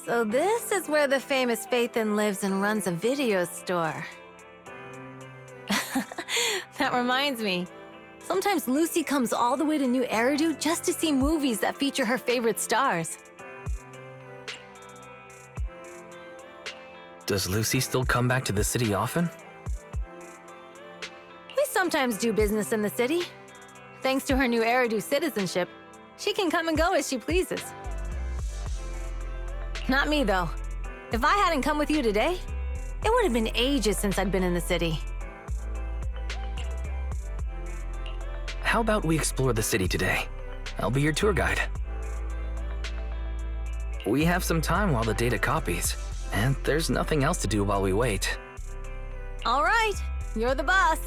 So this is where the famous Faithin lives and runs a video store. That reminds me. Sometimes Lucy comes all the way to New Eridu just to see movies that feature her favorite stars. Does Lucy still come back to the city often? We sometimes do business in the city. Thanks to her New Eridu citizenship, she can come and go as she pleases. Not me, though. If I hadn't come with you today, it would have been ages since I'd been in the city. How about we explore the city today? I'll be your tour guide. We have some time while the data copies, and there's nothing else to do while we wait. All right, you're the boss.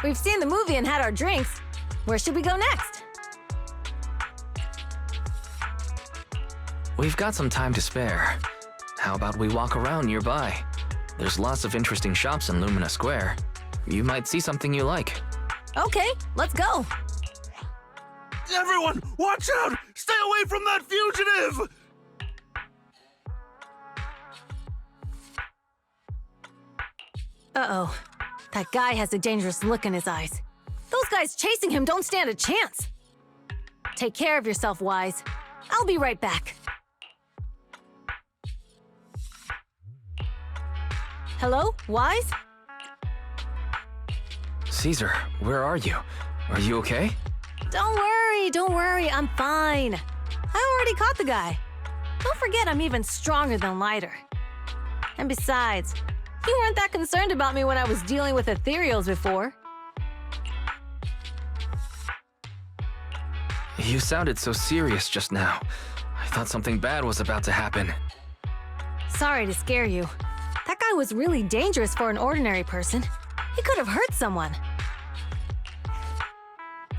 We've seen the movie and had our drinks. Where should we go next? We've got some time to spare. How about we walk around nearby? There's lots of interesting shops in Lumina Square. You might see something you like. Okay, let's go. Everyone, watch out! Stay away from that fugitive! Uh-oh. That guy has a dangerous look in his eyes. Those guys chasing him don't stand a chance. Take care of yourself, Wise. I'll be right back. Hello, Wise? Caesar, where are you? Are you okay? Don't worry, I'm fine. I already caught the guy. Don't forget I'm even stronger than Lighter. And besides, you weren't that concerned about me when I was dealing with ethereals before. You sounded so serious just now. I thought something bad was about to happen. Sorry to scare you. That guy was really dangerous for an ordinary person. He could have hurt someone.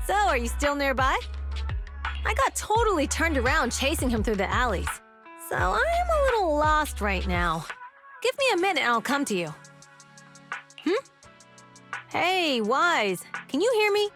So, are you still nearby? I got totally turned around chasing him through the alleys. So, I am a little lost right now. Give me a minute and I'll come to you. Hey, Wise, can you hear me?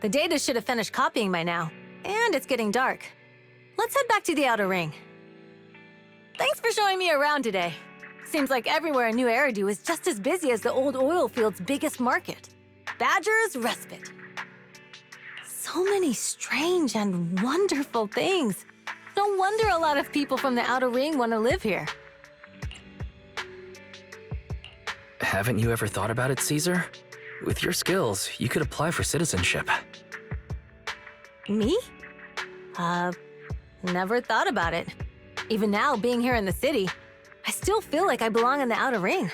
The data should have finished copying by now, and it's getting dark. Let's head back to the outer ring. Thanks for showing me around today. Seems like everywhere in New Eridu is just as busy as the old oil field's biggest market. Badger's Respite. So many strange and wonderful things. No wonder a lot of people from the outer ring want to live here. Haven't you ever thought about it, Caesar? With your skills, you could apply for citizenship. Me? Never thought about it. Even now, being here in the city, I still feel like I belong in the outer ring.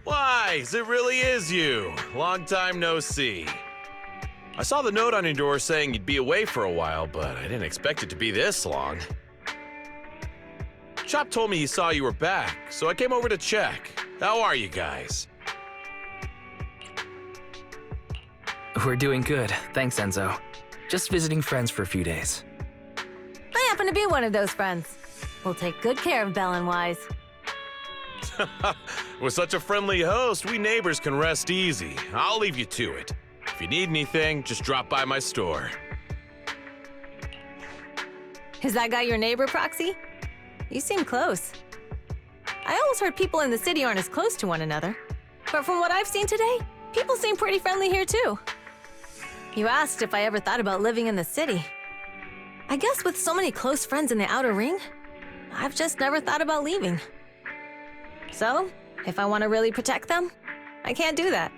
Wise, it really is you. Long time no see. I saw the note on your door saying you'd be away for a while, but I didn't expect it to be this long. Chop told me he saw you were back, so I came over to check. How are you guys? We're doing good, thanks, Enzo. Just visiting friends for a few days. I happen to be one of those friends. We'll take good care of Belle and Wise. With such a friendly host, we neighbors can rest easy. I'll leave you to it. If you need anything, just drop by my store. Is that guy your neighbor, Proxy? You seem close. I always heard people in the city aren't as close to one another. But from what I've seen today, people seem pretty friendly here too. You asked if I ever thought about living in the city. I guess with so many close friends in the outer ring, I've just never thought about leaving. So, if I want to really protect them, I can't do that.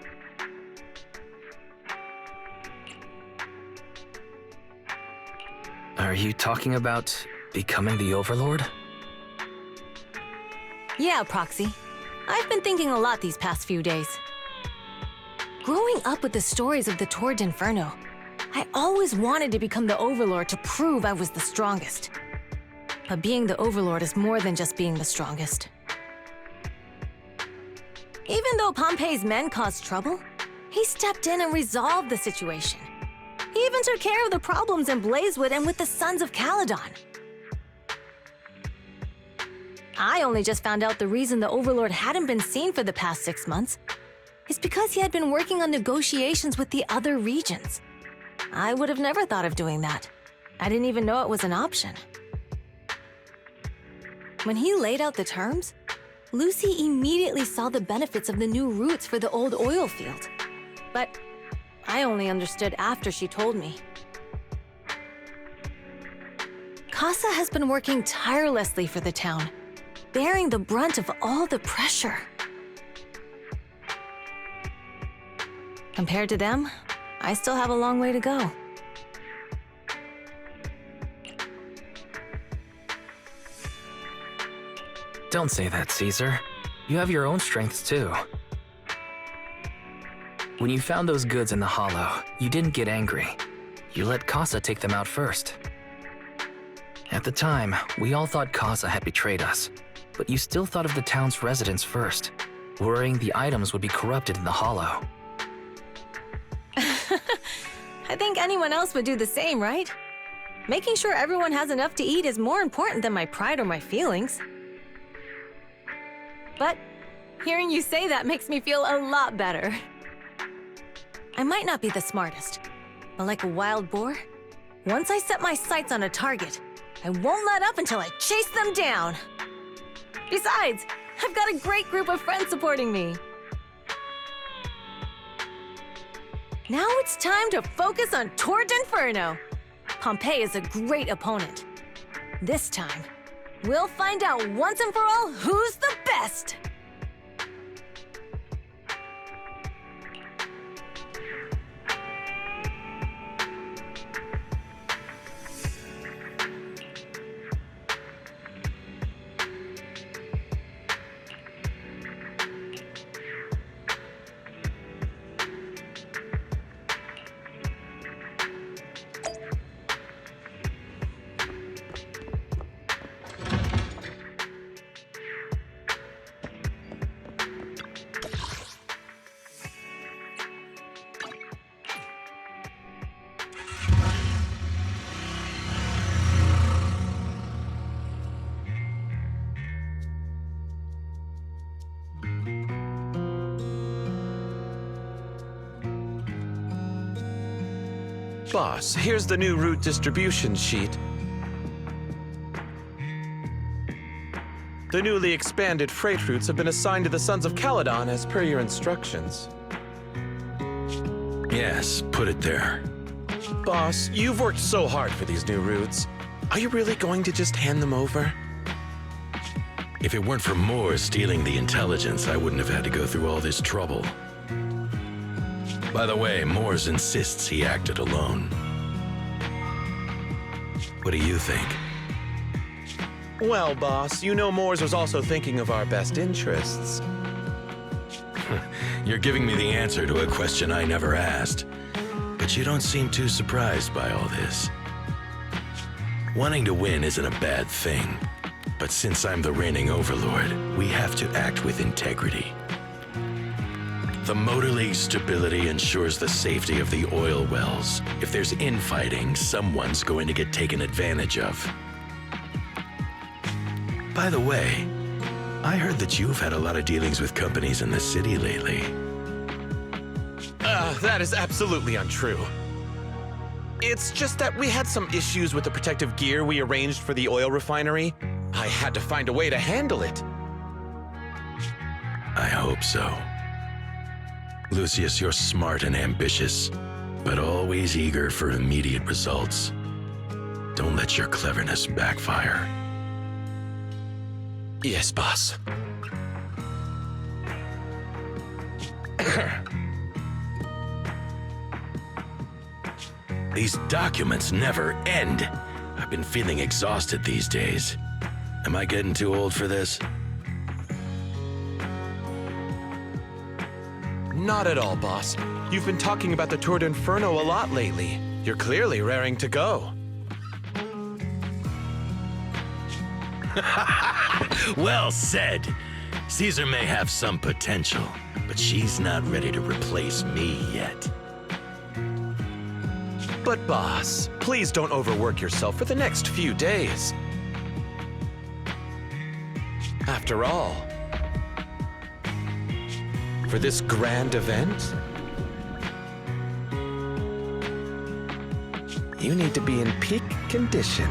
Are you talking about becoming the Overlord? Yeah, Proxy. I've been thinking a lot these past few days. Growing up with the stories of the Torrid Inferno, I always wanted to become the Overlord to prove I was the strongest. But being the Overlord is more than just being the strongest. Even though Pompey's men caused trouble, he stepped in and resolved the situation. He even took care of the problems in Blazewood and with the Sons of Caledon. I only just found out the reason the Overlord hadn't been seen for the past 6 months is because he had been working on negotiations with the other regions. I would have never thought of doing that. I didn't even know it was an option. When he laid out the terms, Lucy immediately saw the benefits of the new routes for the old oil field. But I only understood after she told me. Casa has been working tirelessly for the town, bearing the brunt of all the pressure. Compared to them, I still have a long way to go. Don't say that, Caesar. You have your own strengths too. When you found those goods in the hollow, you didn't get angry. You let Casa take them out first. At the time, we all thought Casa had betrayed us, but you still thought of the town's residents first, worrying the items would be corrupted in the hollow. I think anyone else would do the same, right? Making sure everyone has enough to eat is more important than my pride or my feelings. But hearing you say that makes me feel a lot better. I might not be the smartest, but like a wild boar, once I set my sights on a target, I won't let up until I chase them down. Besides, I've got a great group of friends supporting me. Now it's time to focus on Torrid Inferno. Pompey is a great opponent. This time, we'll find out once and for all who's the best! Boss, here's the new route distribution sheet. The newly expanded freight routes have been assigned to the Sons of Caledon as per your instructions. Yes, put it there. Boss, you've worked so hard for these new routes. Are you really going to just hand them over? If it weren't for Moore stealing the intelligence, I wouldn't have had to go through all this trouble. By the way, Moores insists he acted alone. What do you think? Well, boss, you know Moores was also thinking of our best interests. You're giving me the answer to a question I never asked. But you don't seem too surprised by all this. Wanting to win isn't a bad thing. But since I'm the reigning overlord, we have to act with integrity. The Motor League's stability ensures the safety of the oil wells. If there's infighting, someone's going to get taken advantage of. By the way, I heard that you've had a lot of dealings with companies in the city lately. That is absolutely untrue. It's just that we had some issues with the protective gear we arranged for the oil refinery. I had to find a way to handle it. I hope so. Lucius, you're smart and ambitious, but always eager for immediate results. Don't let your cleverness backfire. Yes, boss. These documents never end. I've been feeling exhausted these days. Am I getting too old for this? Not at all, boss. You've been talking about the Tour d'Inferno a lot lately. You're clearly raring to go. Well said. Caesar may have some potential, but she's not ready to replace me yet. But boss, please don't overwork yourself for the next few days. After all, for this grand event, you need to be in peak condition.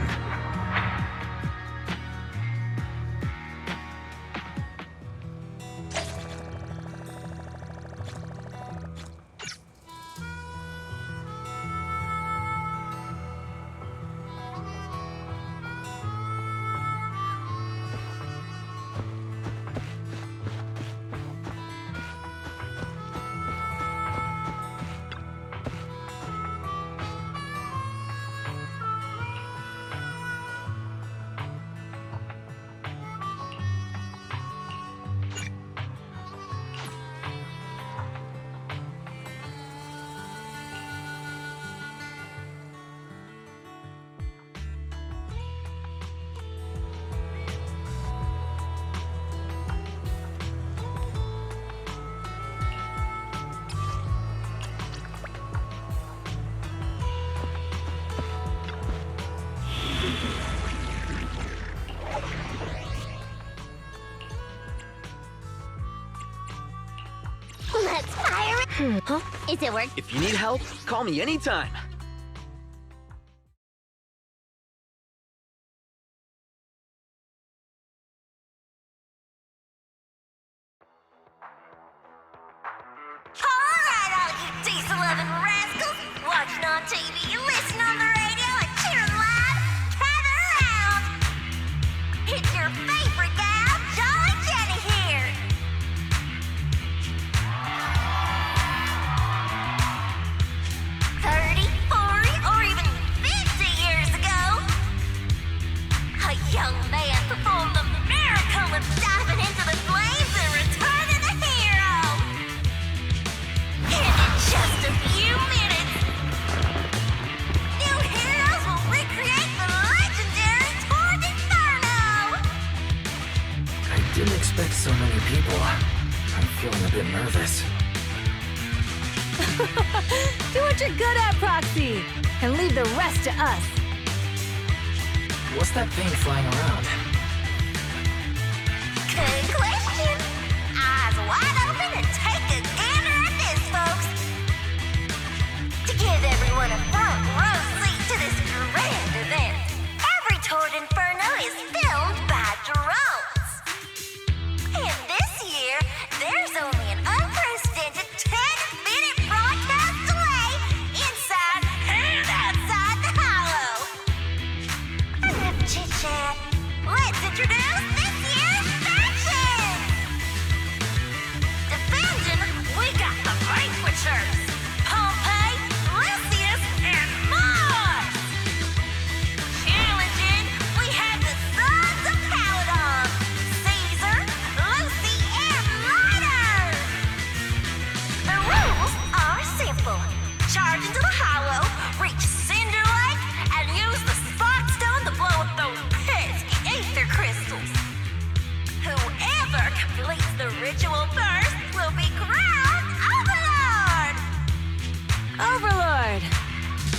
Let's fire it! Huh? Is it work? If you need help, call me anytime. Alright, all you diesel-loving rascals! Watching on TV, you listen on the radio, and cheering live! Gather around! It's your favorite gal, Jolly Jenny here! 30, 40, or even 50 years ago, a young man performed the miracle of diving into the flames and returning a hero! And in just a few minutes, new heroes will recreate the legendary Tour d'Inferno! I didn't expect so many people. I'm feeling a bit nervous. Do what you're good at, Proxy, and leave the rest to us. What's that thing flying around? Good question. Eyes wide open and take a gander at this, folks. To give everyone a front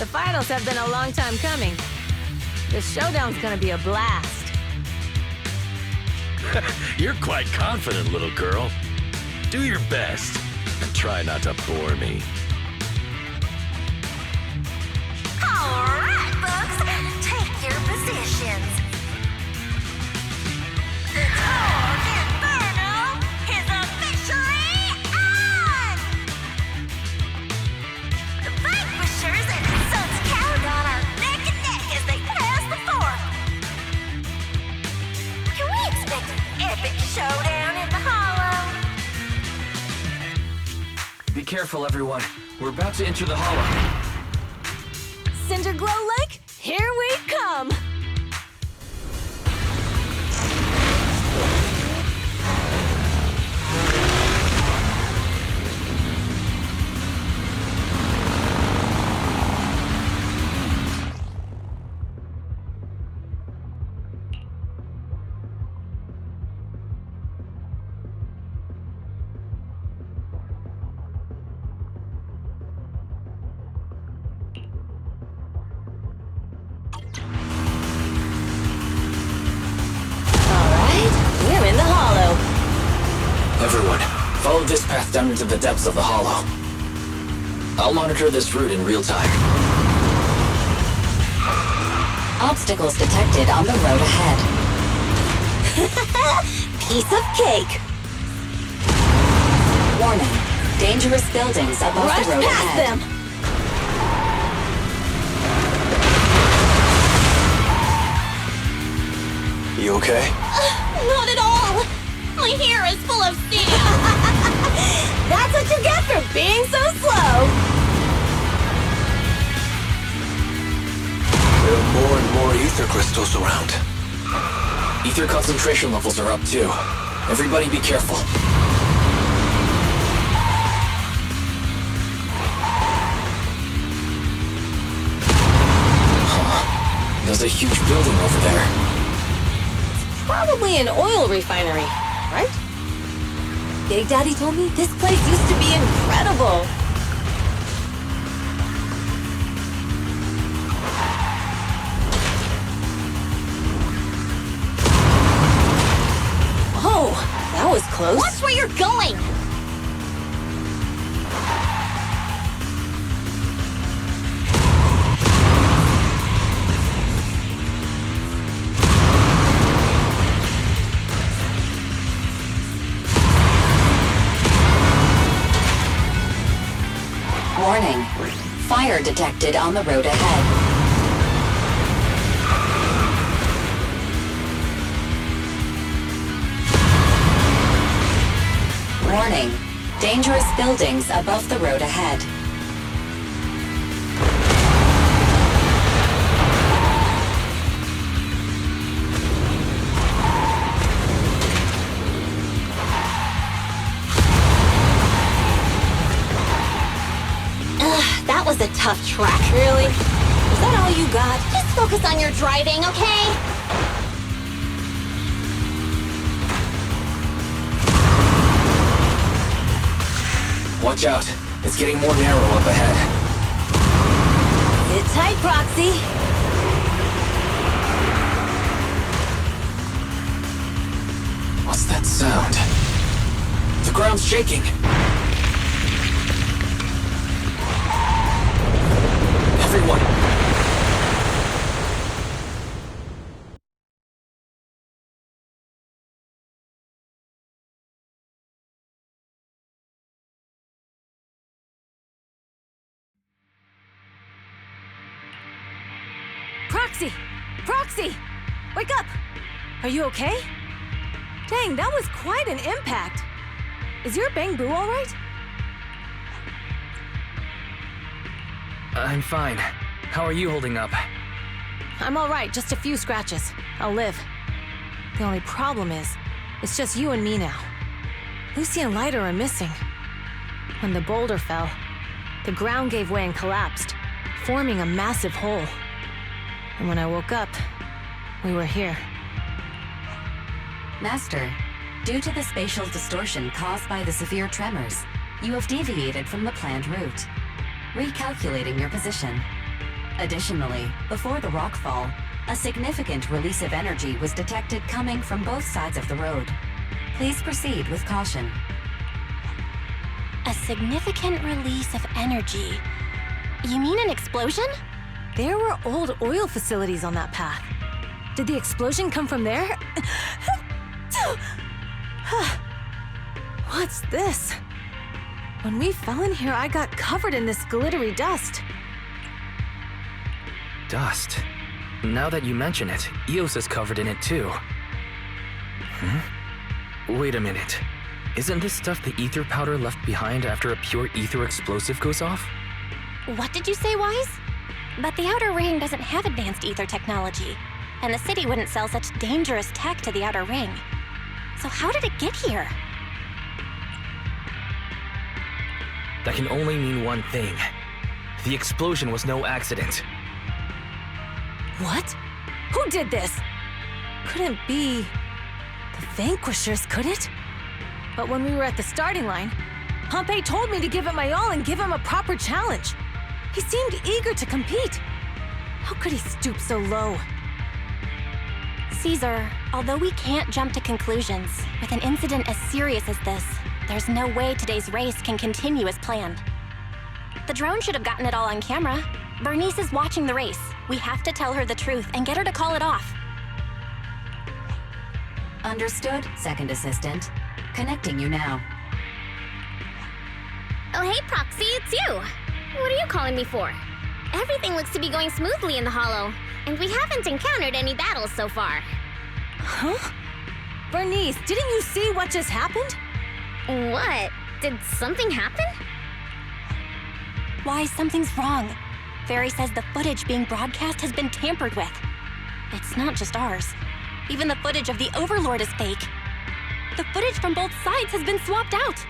finals have been a long time coming. This showdown's gonna be a blast. You're quite confident, little girl. Do your best and try not to bore me. All right, folks, take your positions. The Torch Inferno is officially on! The Vanquishers and Sons of Caragon are neck and neck as they pass the fort. Can we expect an epic showdown in the Hollow? Be careful, everyone. We're about to enter the hollow. Cinderglow Lake, here we come! We're in the hollow. Everyone, follow this path down into the depths of the hollow. I'll monitor this route in real time. Obstacles detected on the road ahead. Piece of cake. Warning. Dangerous buildings above Rush the road past ahead. them. You okay? Not at all. My hair is full of sand. That's what you get for being so slow. There are more and more ether crystals around. Ether concentration levels are up too. Everybody be careful. Huh. There's a huge building over there. Probably an oil refinery, right? Big Daddy told me this place used to be incredible. Oh, that was close. Watch where you're going! Warning. Fire detected on the road ahead. Warning. Dangerous buildings above the road ahead. That was a tough track. Really? Is that all you got? Just focus on your driving, okay? Watch out. It's getting more narrow up ahead. Sit tight, Proxy. What's that sound? The ground's shaking. Everyone! Proxy! Proxy! Wake up! Are you okay? Dang, that was quite an impact. Is your Bang Boo all right? I'm fine. How are you holding up? I'm all right, just a few scratches. I'll live. The only problem is, it's just you and me now. Lucy and Lighter are missing. When the boulder fell, the ground gave way and collapsed, forming a massive hole. And when I woke up, we were here. Master, due to the spatial distortion caused by the severe tremors, you have deviated from the planned route. Recalculating your position. Additionally, before the rockfall, a significant release of energy was detected coming from both sides of the road. Please proceed with caution. A significant release of energy. You mean an explosion? There were old oil facilities on that path. Did the explosion come from there? What's this? When we fell in here, I got covered in this glittery dust. Dust. Now that you mention it, Eos is covered in it too. Wait a minute. Isn't this stuff the ether powder left behind after a pure ether explosive goes off? What did you say, Wise? But the Outer Ring doesn't have advanced ether technology, and the city wouldn't sell such dangerous tech to the Outer Ring. So how did it get here? That can only mean one thing. The explosion was no accident. What? Who did this? Couldn't be the Vanquishers, could it? But when we were at the starting line, Pompey told me to give it my all and give him a proper challenge. He seemed eager to compete. How could he stoop so low? Caesar, although we can't jump to conclusions, with an incident as serious as this, there's no way today's race can continue as planned. The drone should have gotten it all on camera. Bernice is watching the race. We have to tell her the truth and get her to call it off. Understood, Second Assistant. Connecting you now. Oh, hey, Proxy, it's you. What are you calling me for? Everything looks to be going smoothly in the Hollow, and we haven't encountered any battles so far. Huh? Bernice, didn't you see what just happened? What? Did something happen? Why, something's wrong. Fairy says the footage being broadcast has been tampered with. It's not just ours. Even the footage of the Overlord is fake. The footage from both sides has been swapped out.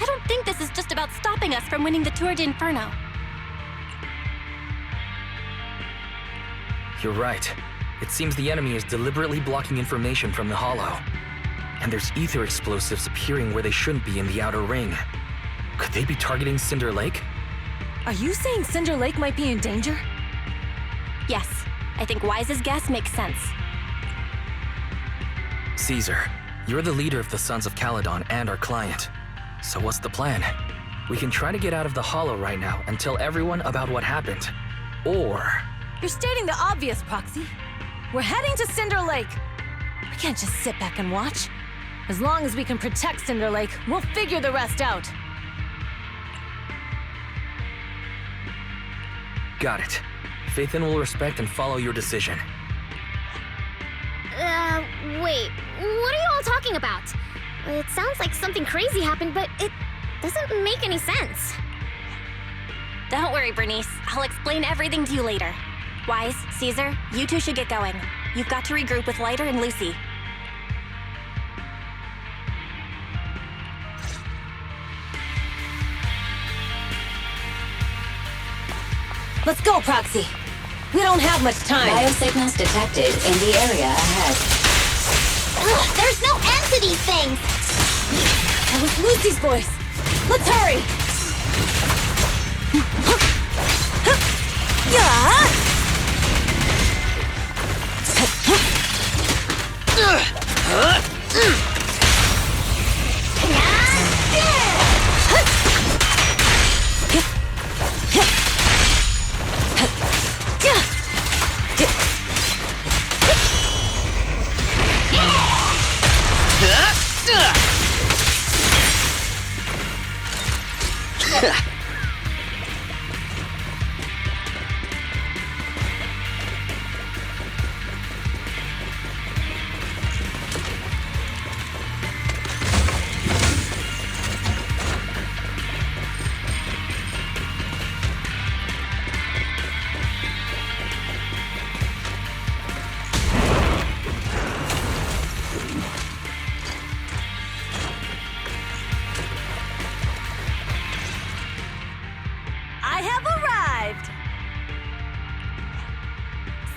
I don't think this is just about stopping us from winning the Tour d'Inferno. You're right. It seems the enemy is deliberately blocking information from the Hollow. And there's ether explosives appearing where they shouldn't be in the Outer Ring. Could they be targeting Cinder Lake? Are you saying Cinder Lake might be in danger? Yes, I think Wise's guess makes sense. Caesar, you're the leader of the Sons of Caledon and our client. So what's the plan? We can try to get out of the Hollow right now and tell everyone about what happened. Or... You're stating the obvious, Proxy. We're heading to Cinder Lake. We can't just sit back and watch. As long as we can protect Cinder Lake, we'll figure the rest out. Got it. Faithin will respect and follow your decision. Wait, what are you all talking about? It sounds like something crazy happened, but it doesn't make any sense. Don't worry, Bernice. I'll explain everything to you later. Wise, Caesar, you two should get going. You've got to regroup with Lighter and Lucy. Let's go, Proxy. We don't have much time. Biosignals detected in the area ahead. Ugh, there's no end to these things! That was Lucy's voice. Let's hurry. I have arrived!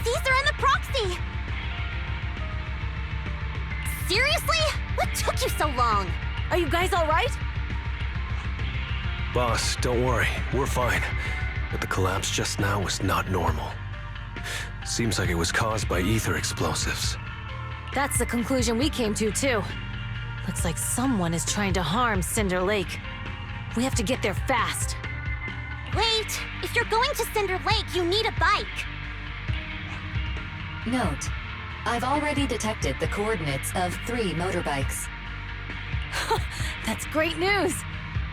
Caesar and the Proxy! Seriously? What took you so long? Are you guys all right? Boss, don't worry. We're fine. but the collapse just now was not normal. Seems like it was caused by ether explosives. That's the conclusion we came to, too. Looks like someone is trying to harm Cinder Lake. We have to get there fast. Wait! If you're going to Cinder Lake, you need a bike! Note, I've already detected the coordinates of 3 motorbikes. That's great news.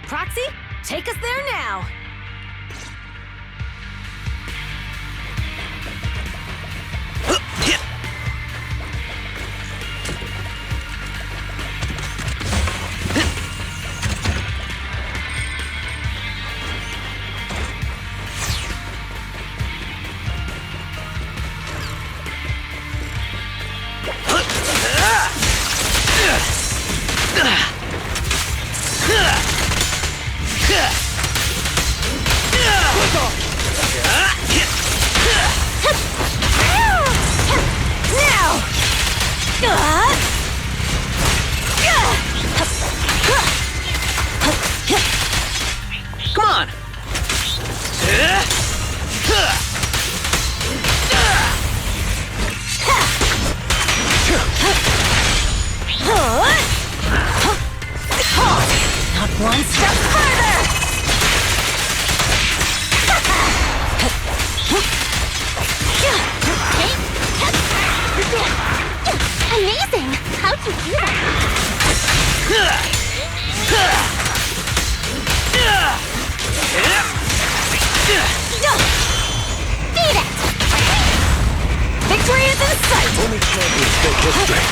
Proxy, take us there now. Come on! Not one step further! Amazing! How'd you do that? Beat it! Victory is in sight! Only champions make history.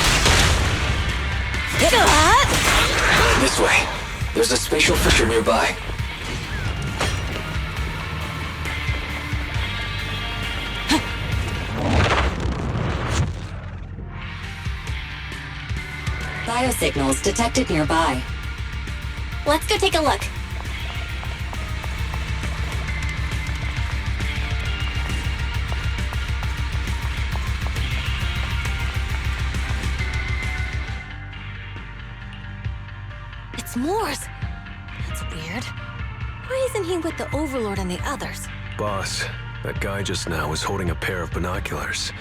This way. There's a spatial fissure nearby. Biosignals detected nearby. Let's go take a look. It's Morse. That's weird. Why isn't he with the Overlord and the others? Boss, that guy just now was holding a pair of binoculars.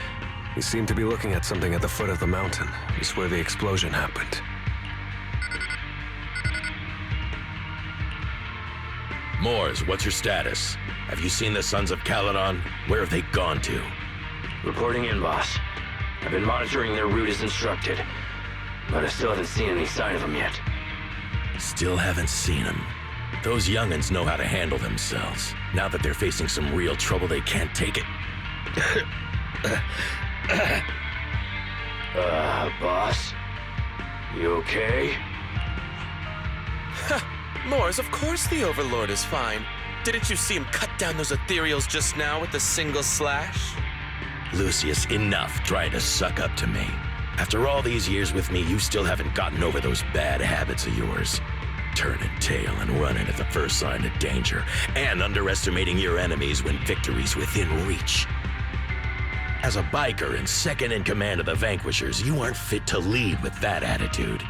He seemed to be looking at something at the foot of the mountain, just where the explosion happened. Moors, what's your status? Have you seen the Sons of Caledon? Where have they gone to? Reporting in, boss. I've been monitoring their route as instructed, but I still haven't seen any sign of them yet. Still haven't seen them. Those young'uns know how to handle themselves. Now that they're facing some real trouble, they can't take it. Boss? You okay? Moors, of course the Overlord is fine. Didn't you see him cut down those ethereals just now with a single slash? Lucius, enough trying to suck up to me. After all these years with me, you still haven't gotten over those bad habits of yours. Turning tail and running at the first sign of danger, and underestimating your enemies when victory's within reach. As a biker and second in command of the Vanquishers, you aren't fit to lead with that attitude.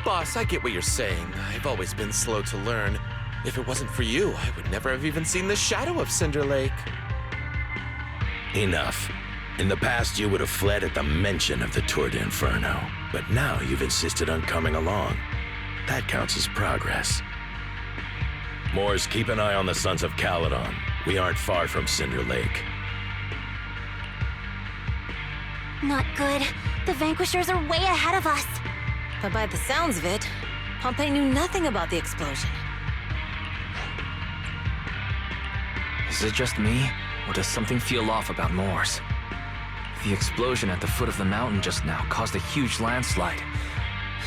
Boss, I get what you're saying. I've always been slow to learn. If it wasn't for you, I would never have even seen the shadow of Cinder Lake. Enough. In the past, you would have fled at the mention of the Tour d'Inferno, but now you've insisted on coming along. That counts as progress. Moors, keep an eye on the Sons of Caledon. We aren't far from Cinder Lake. Not good. The Vanquishers are way ahead of us. But by the sounds of it, Pompey knew nothing about the explosion. Is it just me, or does something feel off about Moors? The explosion at the foot of the mountain just now caused a huge landslide.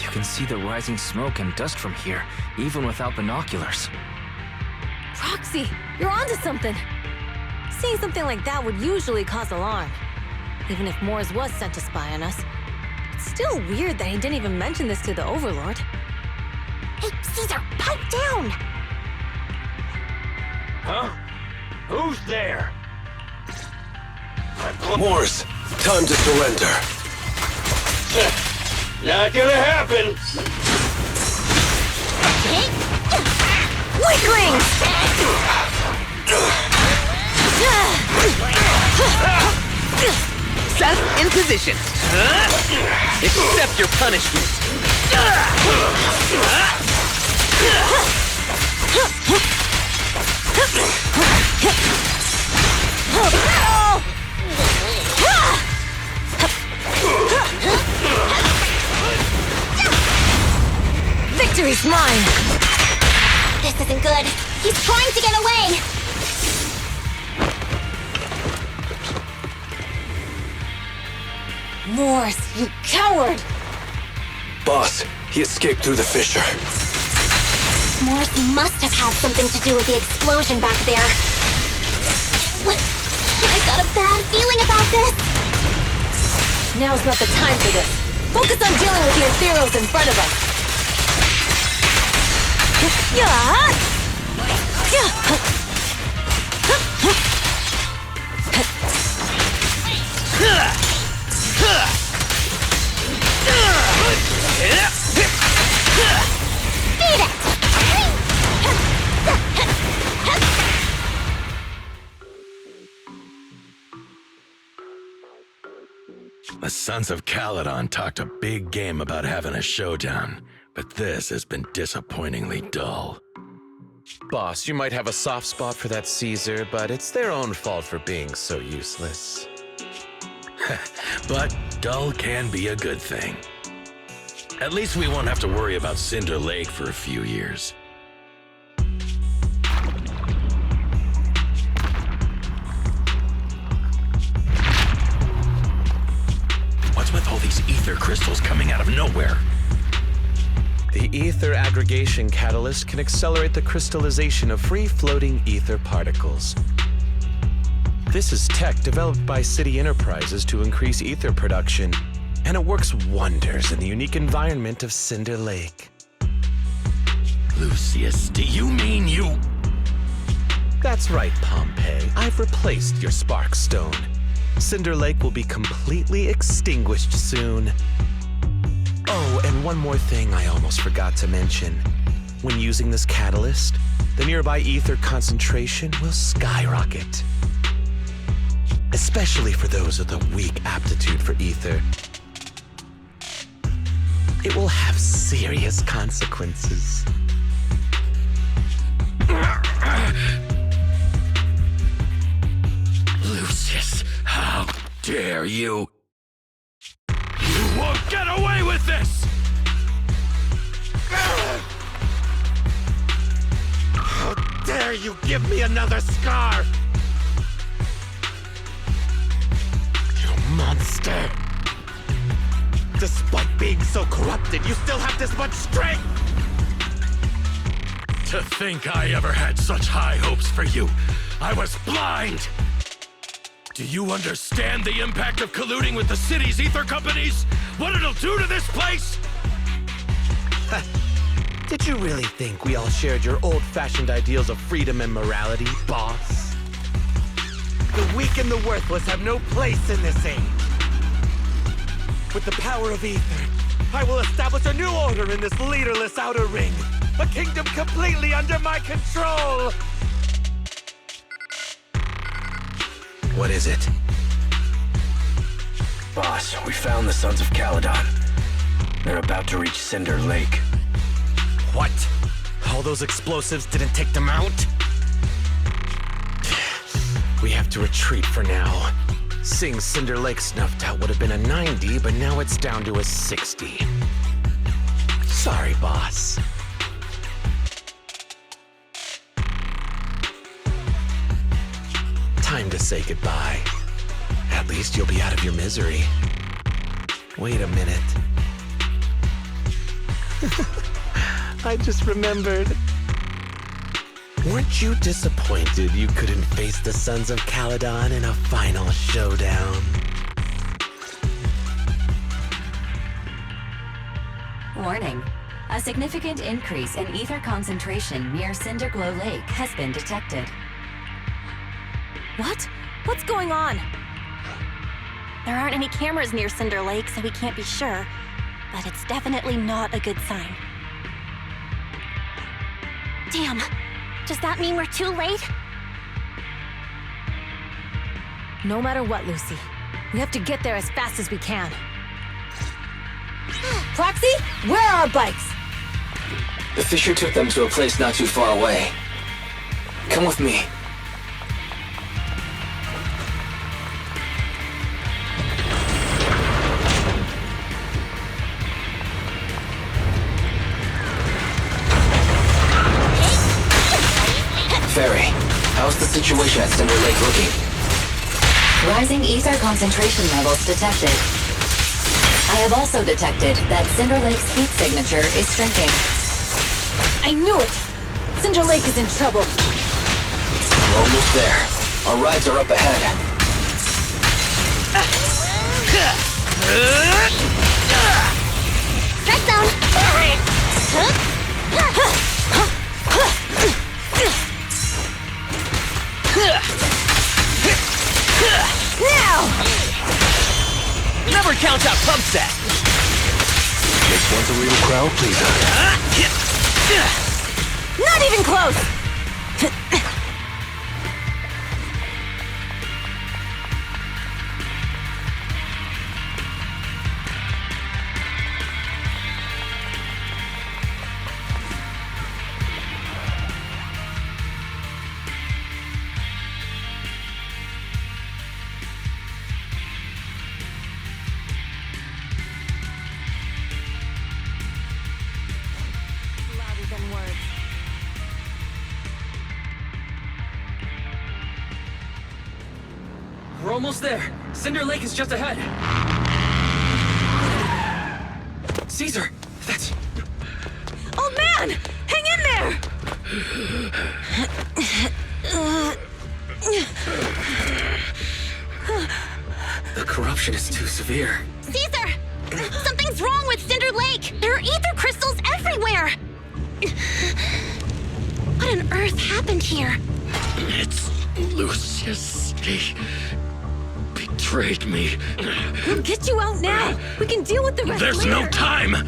You can see the rising smoke and dust from here, even without binoculars. Proxy, you're onto something. Seeing something like that would usually cause alarm. Even if Moors was sent to spy on us, it's still weird that he didn't even mention this to the Overlord. Hey, Caesar, pipe down! Huh? Who's there? Moors, time to surrender. Not gonna happen! Weaklings! Princess in position. Accept your punishment. Victory's mine! This isn't good. He's trying to get away. Morse, you coward! Boss, he escaped through the fissure. Morse must have had something to do with the explosion back there. What? I got a bad feeling about this. Now's not the time for this. Focus on dealing with the Ethereals in front of us. The Sons of Caledon talked a big game about having a showdown, but this has been disappointingly dull. Boss, you might have a soft spot for that Caesar, but it's their own fault for being so useless. But dull can be a good thing. At least we won't have to worry about Cinder Lake for a few years. What's with all these ether crystals coming out of nowhere? The ether aggregation catalyst can accelerate the crystallization of free-floating ether particles. This is tech developed by City Enterprises to increase ether production, and it works wonders in the unique environment of Cinder Lake. Lucius, do you mean you... That's right, Pompeii. I've replaced your spark stone. Cinder Lake will be completely extinguished soon. Oh, and one more thing I almost forgot to mention. When using this catalyst, the nearby ether concentration will skyrocket. Especially for those with a weak aptitude for ether. It will have serious consequences. Lucius, how dare you? You won't get away with this! How dare you give me another scar! You monster! Despite being so corrupted, you still have this much strength! To think I ever had such high hopes for you. I was blind! Do you understand the impact of colluding with the city's ether companies? What it'll do to this place? Did you really think we all shared your old-fashioned ideals of freedom and morality, boss? The weak and the worthless have no place in this age. With the power of ether, I will establish a new order in this leaderless outer ring. A kingdom completely under my control! What is it? Boss, we found the Sons of Caledon. They're about to reach Cinder Lake. What? All those explosives didn't take them out? We have to retreat for now. Seeing Cinder Lake snuffed out would have been a 90, but now it's down to a 60. Sorry, boss. Time to say goodbye. At least you'll be out of your misery. Wait a minute. I just remembered. Weren't you disappointed you couldn't face the Sons of Caledon in a final showdown? Warning. A significant increase in ether concentration near Cinderglow Lake has been detected. What? What's going on? There aren't any cameras near Cinder Lake, so we can't be sure. But it's definitely not a good sign. Damn. Does that mean we're too late? No matter what, Lucy, We have to get there as fast as we can. Proxy, where are our bikes? The Fisher took them to a place not too far away. Come with me. Ferry, how's the situation at Cinder Lake looking? Rising ether concentration levels detected. I have also detected that Cinder Lake's heat signature is shrinking. I knew it! Cinder Lake is in trouble. We're almost there. Our rides are up ahead. Strike zone! Now! Never count out pump set! This one's a real crowd pleaser. Not even close! Louder than words. We're almost there. Cinder Lake is just ahead. Caesar, that's... Old man! Hang in there! The corruption is too severe. Caesar! Something's wrong with Cinder Lake! There are ether crystals everywhere! What on earth happened here? It's Lucius. He betrayed me. We'll get you out now! We can deal with the rest There's later. no time!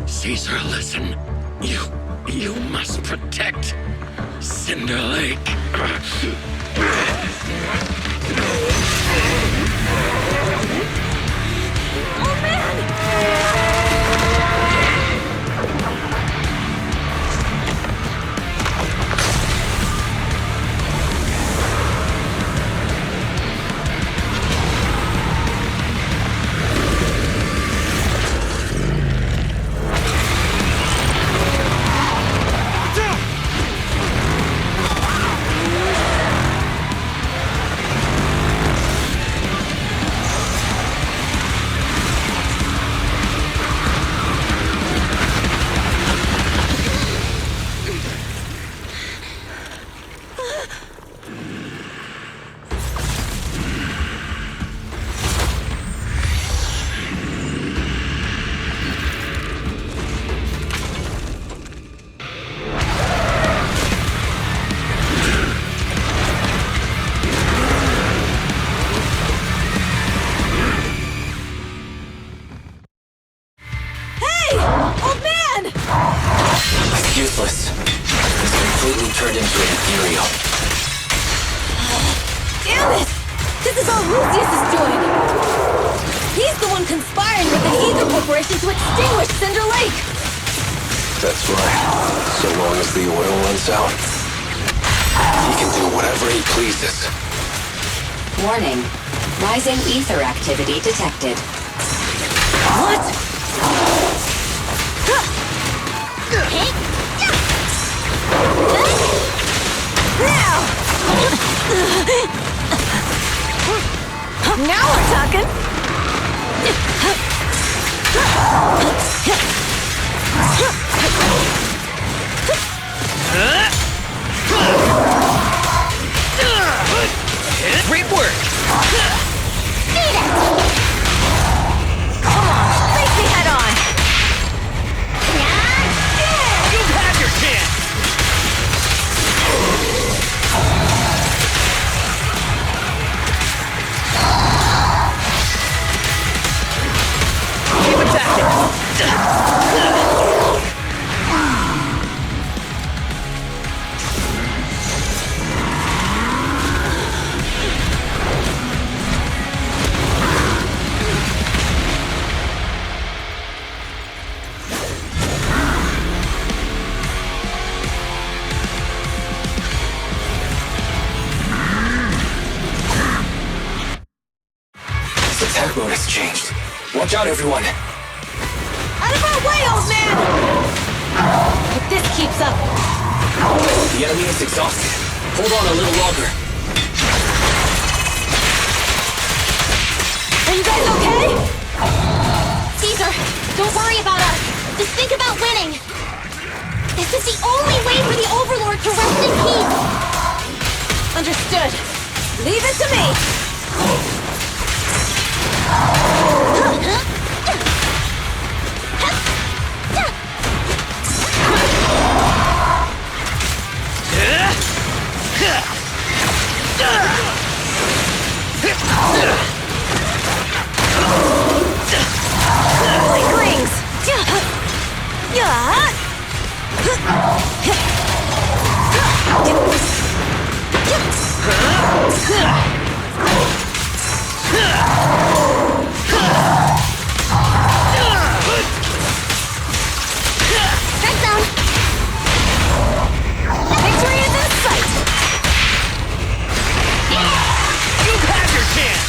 Caesar, listen. You must protect Cinder Lake. Oh man! Old man! It's useless. It's completely turned into an ethereal. Damn it! This is all Lucius is doing! He's the one conspiring with the Ether Corporation to extinguish Cinder Lake! That's right. So long as the oil runs out, he can do whatever he pleases. Warning. Rising ether activity detected. What? Now we're talking! Great work! Come on, face me head on! You've had your chance! Keep attacking! Watch out, everyone. Out of our way, old man! If this keeps up... The enemy is exhausted. Hold on a little longer. Are you guys okay? Caesar, don't worry about us. Just think about winning. This is the only way for the Overlord to rest in peace. Understood. Leave it to me. Rings. Red zone. Victory is in sight. You've had your chance!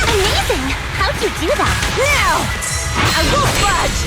Amazing! How'd you do that? Now, I won't budge.